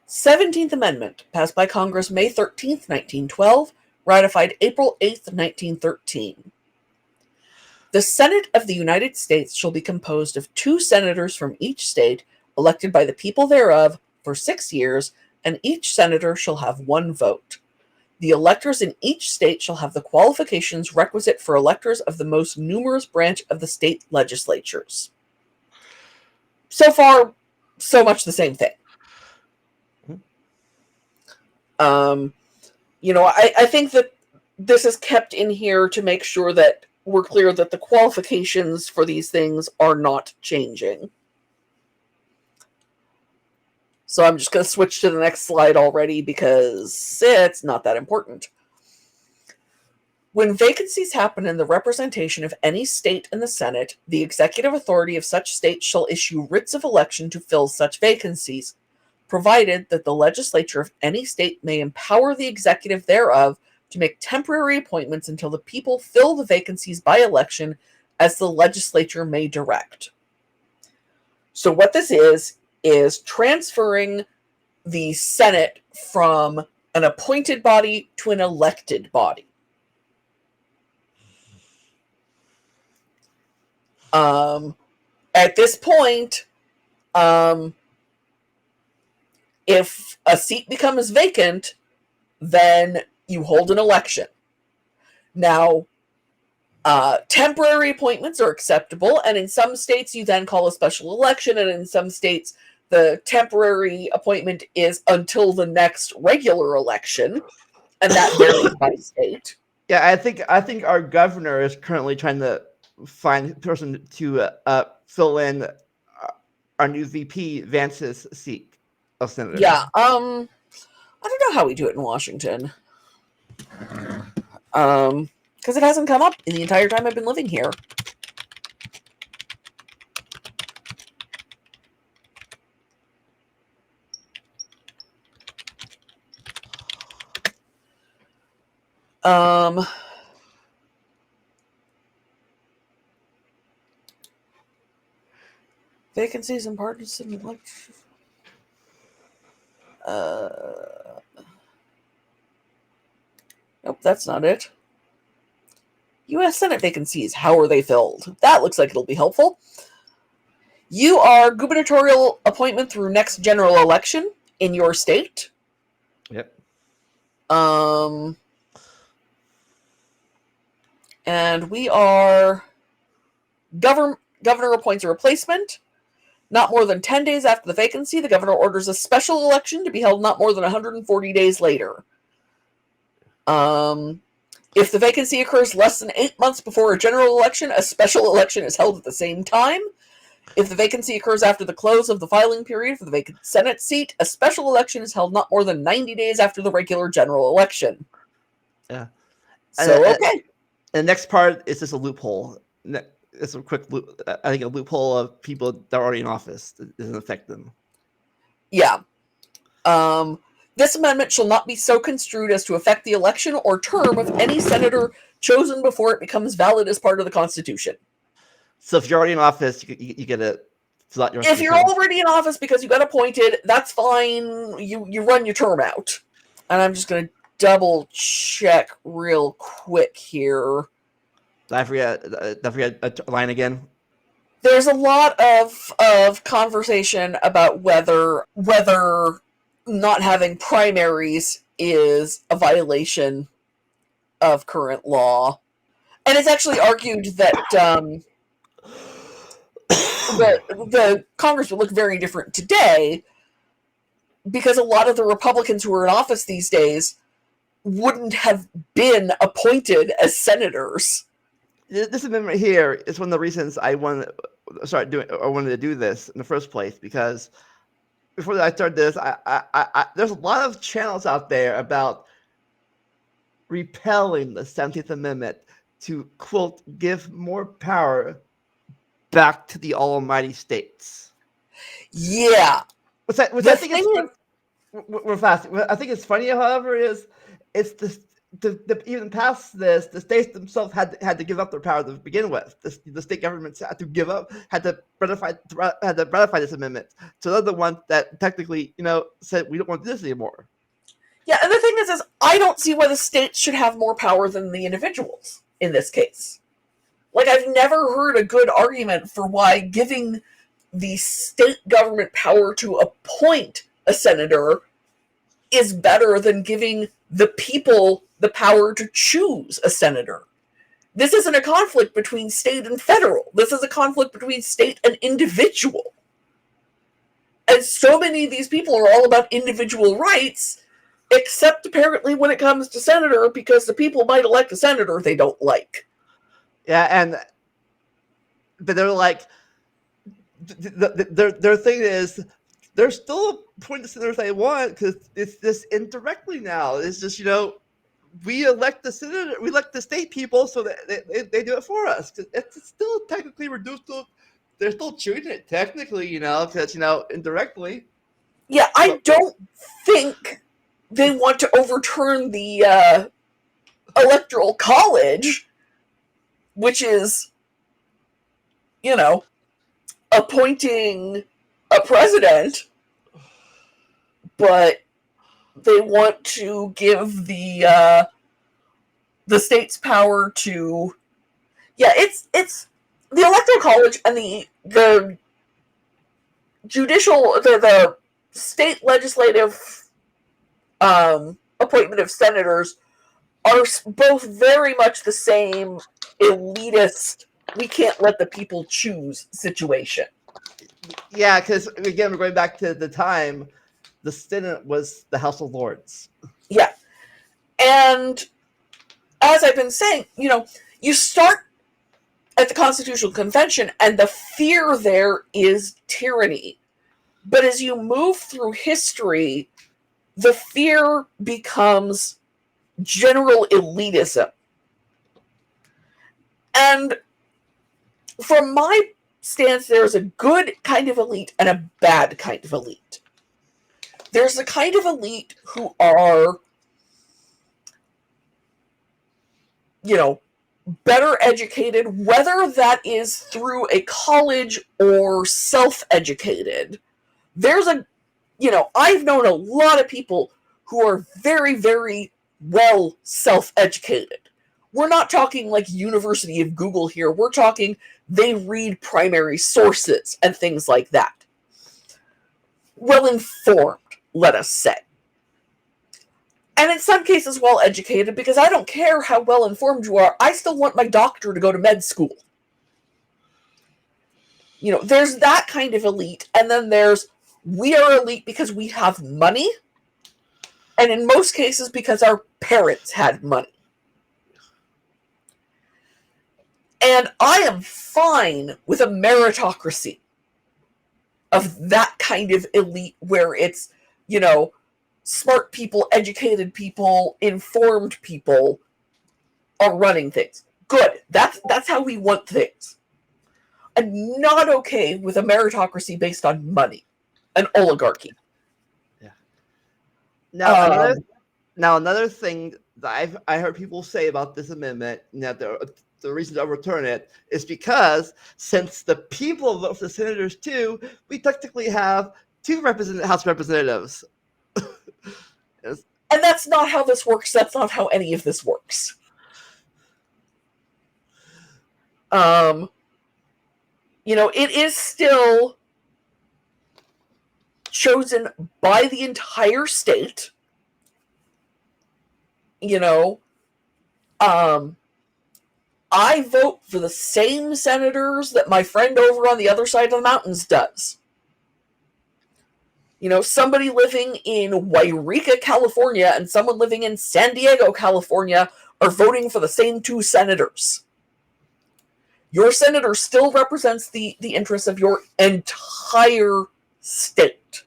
17th Amendment, passed by Congress May 13th, 1912, ratified April 8th, 1913. The Senate of the United States shall be composed of 2 senators from each state, elected by the people thereof, for 6 years, and each senator shall have 1 vote. The electors in each state shall have the qualifications requisite for electors of the most numerous branch of the state legislatures. So far, so much the same thing. I think that this is kept in here to make sure that we're clear that the qualifications for these things are not changing. So I'm just going to switch to the next slide already because it's not that important. When vacancies happen in the representation of any state in the Senate, the executive authority of such state shall issue writs of election to fill such vacancies, provided that the legislature of any state may empower the executive thereof to make temporary appointments until the people fill the vacancies by election as the legislature may direct. So what this is transferring the Senate from an appointed body to an elected body. At this point, if a seat becomes vacant, then you hold an election. Now, temporary appointments are acceptable, and in some states you then call a special election, and in some states the temporary appointment is until the next regular election, and that varies by state. Yeah, I think our governor is currently trying to find a person to fill in our new VP Vance's seat of senator. Yeah, I don't know how we do it in Washington. Because it hasn't come up in the entire time I've been living here. Vacancies and partisan election. Nope, that's not it. U.S. Senate vacancies. How are they filled? That looks like it'll be helpful. You are gubernatorial appointment through next general election in your state. Yep. And we are governor appoints a replacement. Not more than 10 days after the vacancy, the governor orders a special election to be held not more than 140 days later. If the vacancy occurs less than 8 months before a general election, a special election is held at the same time. If the vacancy occurs after the close of the filing period for the vacant Senate seat, a special election is held not more than 90 days after the regular general election. Yeah. So, okay. And the next part is just a loophole. It's a quick, I think, a loophole of people that are already in office that doesn't affect them. Yeah. This amendment shall not be so construed as to affect the election or term of any senator chosen before it becomes valid as part of the Constitution. So if you're already in office, you get to fill out your. If you're already in office because you got appointed, that's fine. You run your term out. And I'm just going to double check real quick here. Did I forget a line again? There's a lot of conversation about whether not having primaries is a violation of current law. And it's actually argued that the Congress would look very different today because a lot of the Republicans who are in office these days wouldn't have been appointed as senators. This amendment here is one of the reasons I wanted to do this in the first place, because before I started this, I there's a lot of channels out there about repelling the 17th Amendment to, quote, give more power back to the almighty states. Yeah. I think it's funny, however, is it's to even pass this, the states themselves had to give up their power to begin with. The state governments had to give up, had to ratify this amendment. So they're the ones that technically, said we don't want to do this anymore. Yeah, and the thing is I don't see why the states should have more power than the individuals in this case. Like, I've never heard a good argument for why giving the state government power to appoint a senator is better than giving the people the power to choose a senator. This isn't a conflict between state and federal. This is a conflict between state and individual. And so many of these people are all about individual rights, except apparently when it comes to senator, because the people might elect a senator they don't like. Yeah, but they're like, their thing is, they're still appointing the senators they want because it's this indirectly now. It's just, we elect the senator, we elect the state people, so that they do it for us. Cause it's still technically reduced to, they're still choosing it technically, because indirectly. Yeah, I don't think they want to overturn the electoral college, which is, appointing a president, but they want to give the state's power to, it's the electoral college and the judicial, the state legislative appointment of senators are both very much the same elitist, we can't let the people choose situation. Yeah, because again, we're going back to the time the Senate was the House of Lords. Yeah. And as I've been saying, you start at the Constitutional Convention and the fear there is tyranny. But as you move through history, the fear becomes general elitism. And from my stance, there's a good kind of elite and a bad kind of elite. There's the kind of elite who are, better educated, whether that is through a college or self-educated. There's I've known a lot of people who are very, very well self-educated. We're not talking like University of Google here. We're talking they read primary sources and things like that. Well informed, let us say. And in some cases, well educated, because I don't care how well informed you are, I still want my doctor to go to med school. There's that kind of elite, and then there's we are elite because we have money, and in most cases because our parents had money. And I am fine with a meritocracy of that kind of elite where it's, smart people, educated people, informed people are running things. Good. That's how we want things. I'm not okay with a meritocracy based on money, an oligarchy. Yeah. Now, another thing that I heard people say about this amendment, the reason to overturn it is because since the people vote for the senators too, we technically have two House representatives. Yes. And that's not how this works. That's not how any of this works. It is still chosen by the entire state. I vote for the same senators that my friend over on the other side of the mountains does. Somebody living in Wairika, California, and someone living in San Diego, California, are voting for the same two senators. Your senator still represents the interests of your entire state.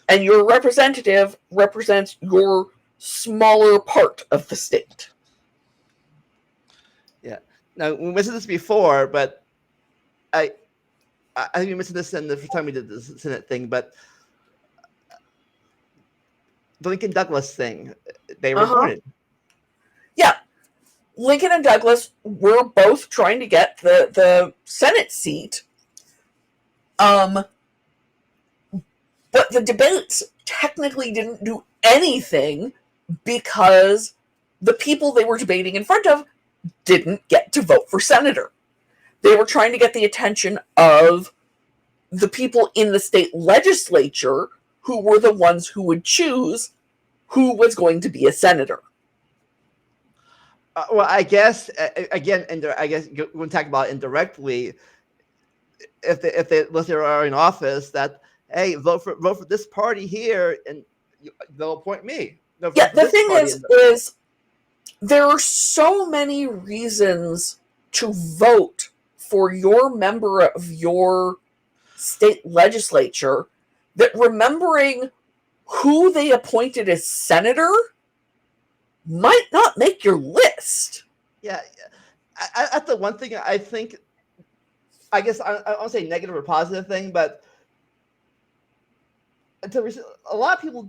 And your representative represents your smaller part of the state. Yeah. Now, we mentioned this before, but I think we mentioned this in the first time we did the Senate thing, but Lincoln Douglas thing. They were Uh-huh. appointed. Yeah. Lincoln and Douglas were both trying to get the Senate seat. But the debates technically didn't do anything because the people they were debating in front of didn't get to vote for senator. They were trying to get the attention of the people in the state legislature who were the ones who would choose who was going to be a senator. Well, I guess again, and I guess when talk about indirectly, if they let's say are in office, that hey, vote for this party here, and they'll appoint me. No, Yeah, the thing is there are so many reasons to vote for your member of your state legislature that remembering who they appointed as senator might not make your list. Yeah, that's the one thing I think. I guess I won't say negative or positive thing, but a lot of people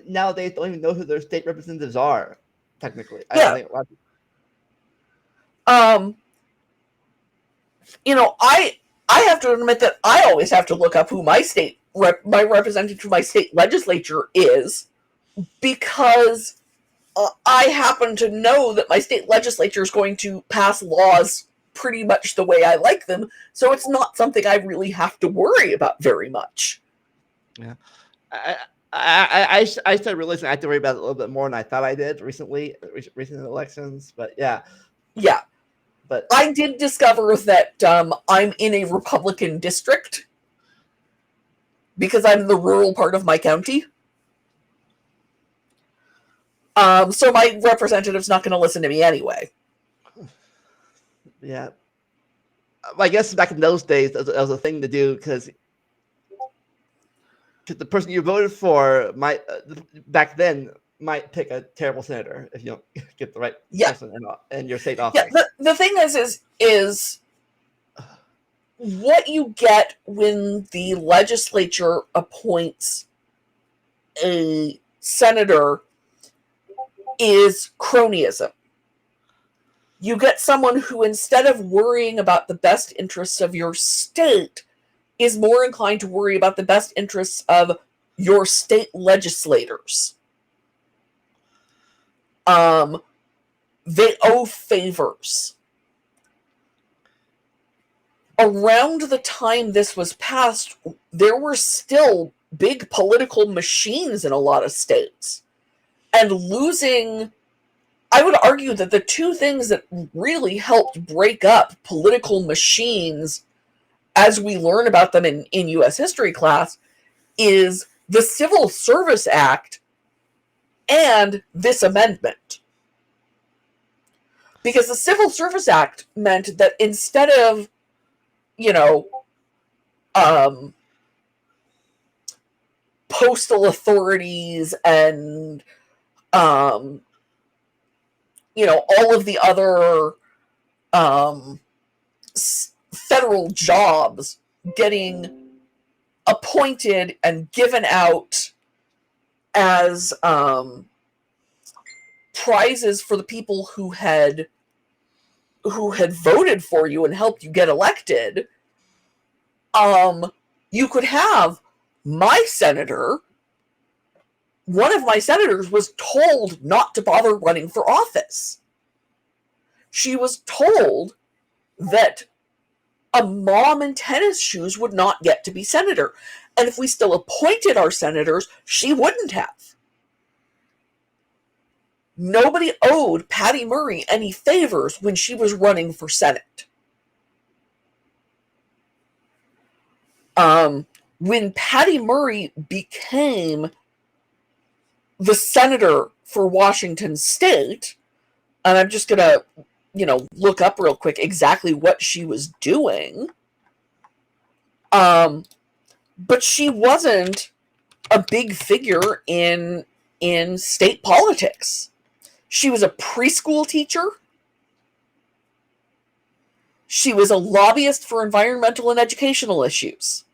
nowadays don't even know who their state representatives are. Technically, yeah. I think a lot of people. I have to admit that I always have to look up who my my representative to my state legislature is, because I happen to know that my state legislature is going to pass laws pretty much the way I like them, so it's not something I really have to worry about very much. Yeah, I started realizing I have to worry about it a little bit more than I thought I did recent elections, but yeah. But I did discover that I'm in a Republican district because I'm in the rural part of my county. So my representative's not going to listen to me anyway. Yeah. I guess back in those days, that was a thing to do because the person you voted for might back then might pick a terrible senator if you don't get the right person in your state office. Yeah, the thing is what you get when the legislature appoints a senator is cronyism. You get someone who, instead of worrying about the best interests of your state, is more inclined to worry about the best interests of your state legislators. They owe favors. Around the time this was passed, there were still big political machines in a lot of states. And losing, I would argue that the two things that really helped break up political machines as we learn about them in U.S. history class is the Civil Service Act and this amendment. Because the Civil Service Act meant that instead of, postal authorities and, all of the other federal jobs getting appointed and given out as prizes for the people who had voted for you and helped you get elected, you could have my senator. One of my senators was told not to bother running for office. She was told that a mom in tennis shoes would not get to be senator. And if we still appointed our senators, she wouldn't have. Nobody owed Patty Murray any favors when she was running for Senate. When Patty Murray became the senator for Washington State, and I'm just going to, look up real quick exactly what she was doing. But she wasn't a big figure in state politics. She was a preschool teacher. She was a lobbyist for environmental and educational issues.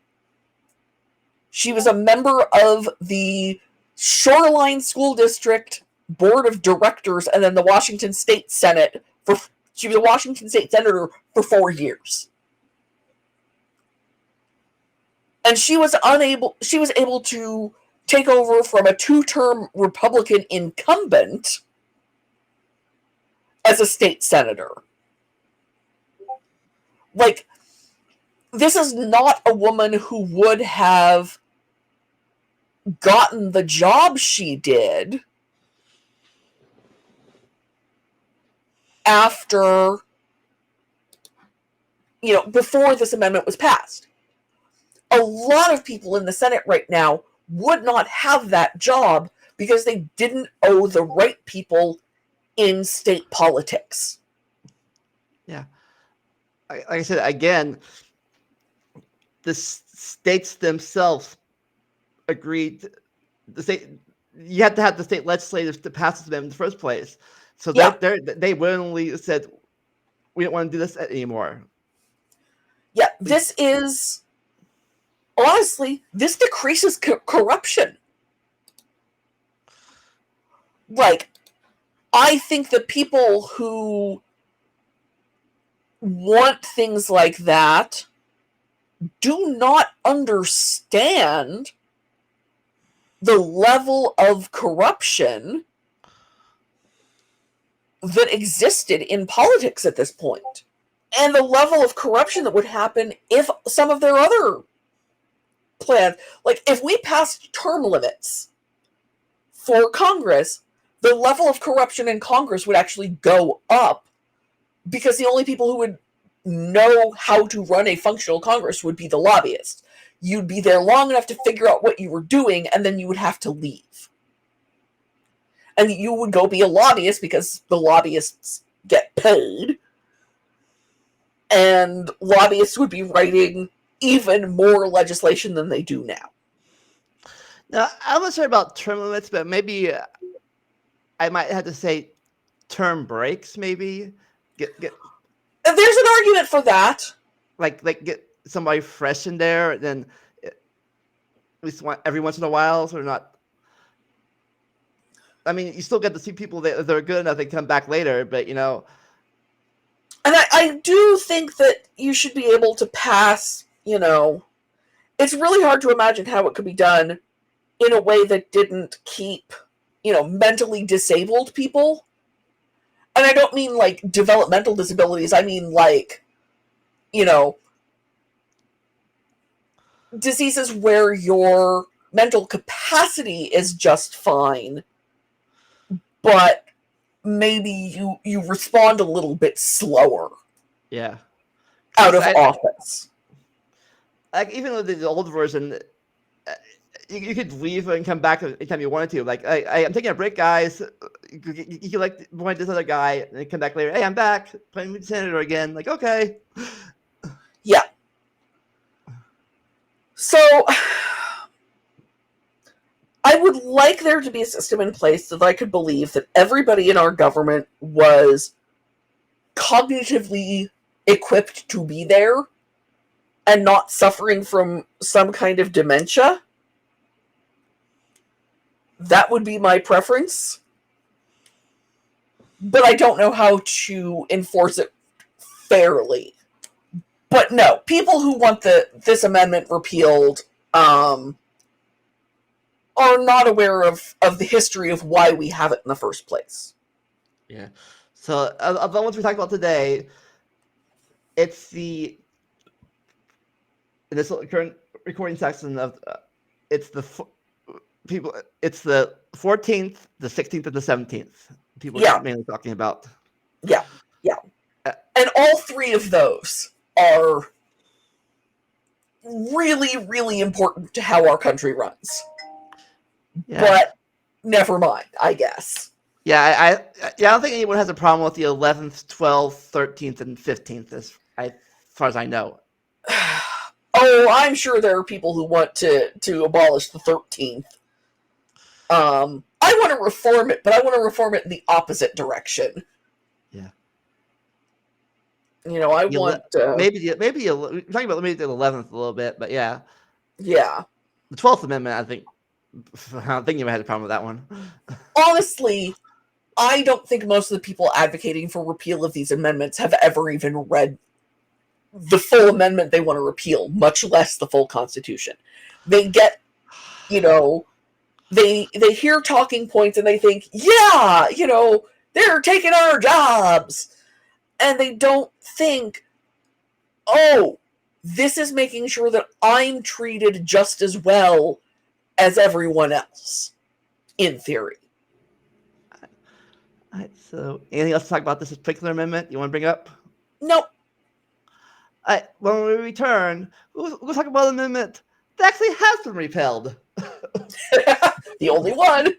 She was a member of the Shoreline School District Board of Directors, and then the Washington State Senate she was a Washington State Senator for 4 years. And she was able to take over from a 2-term Republican incumbent as a state senator. Like, this is not a woman who would have gotten the job she did after, before this amendment was passed. A lot of people in the Senate right now would not have that job because they didn't owe the right people in state politics. Yeah. Like I said, again, the states themselves agreed. You have to have the state legislators to pass them in the first place. So they willingly said, we don't want to do this anymore. Yeah, this is, honestly, this decreases corruption. Like, I think that people who want things like that do not understand the level of corruption that existed in politics at this point, and the level of corruption that would happen if some of their other plans, like if we passed term limits for Congress, the level of corruption in Congress would actually go up, because the only people who would know how to run a functional Congress would be the lobbyists. You'd be there long enough to figure out what you were doing, and then you would have to leave. And you would go be a lobbyist because the lobbyists get paid. And lobbyists would be writing even more legislation than they do now. Now, I'm not sure about term limits, but maybe I might have to say term breaks, maybe. There's an argument for that. Like get somebody fresh in there, then at least every once in a while, so not. I mean, you still get to see people that are good enough, they come back later, but And I do think that you should be able to pass, it's really hard to imagine how it could be done in a way that didn't keep, mentally disabled people. And I don't mean like developmental disabilities. I mean like, diseases where your mental capacity is just fine, but maybe you respond a little bit slower. Yeah. Out of office. Like, even with the old version, you could leave and come back anytime you wanted to. Like, I'm taking a break, guys. You could like point this other guy and then come back later. Hey, I'm back. Playing with the senator again. Like, okay. Yeah. So I would like there to be a system in place that I could believe that everybody in our government was cognitively equipped to be there and not suffering from some kind of dementia. That would be my preference. But I don't know how to enforce it fairly. But no, people who want this amendment repealed are not aware of the history of why we have it in the first place. Yeah. So, of the ones we talked about today, it's in this current recording section of it's the 14th, the 16th, and the 17th. People are mainly talking about. Yeah. And all three of those are really, really important to how our country runs. Yeah. But never mind, I guess. Yeah, I don't think anyone has a problem with the 11th, 12th, 13th, and 15th, as far as I know. Oh, I'm sure there are people who want to abolish the 13th. I want to reform it, but I want to reform it in the opposite direction. Yeah. I want maybe we're talking about maybe the 11th a little bit, but yeah. Yeah. The 12th Amendment, I think, I don't think you had a problem with that one. Honestly, I don't think most of the people advocating for repeal of these amendments have ever even read the full amendment they want to repeal, much less the full Constitution. They get, they hear talking points and they think, yeah, they're taking our jobs. And they don't think, oh, this is making sure that I'm treated just as well as everyone else, in theory. All right, so anything else to talk about this particular amendment you want to bring up? Nope. All right, when we return, we'll talk about an amendment that actually has been repealed. The only one.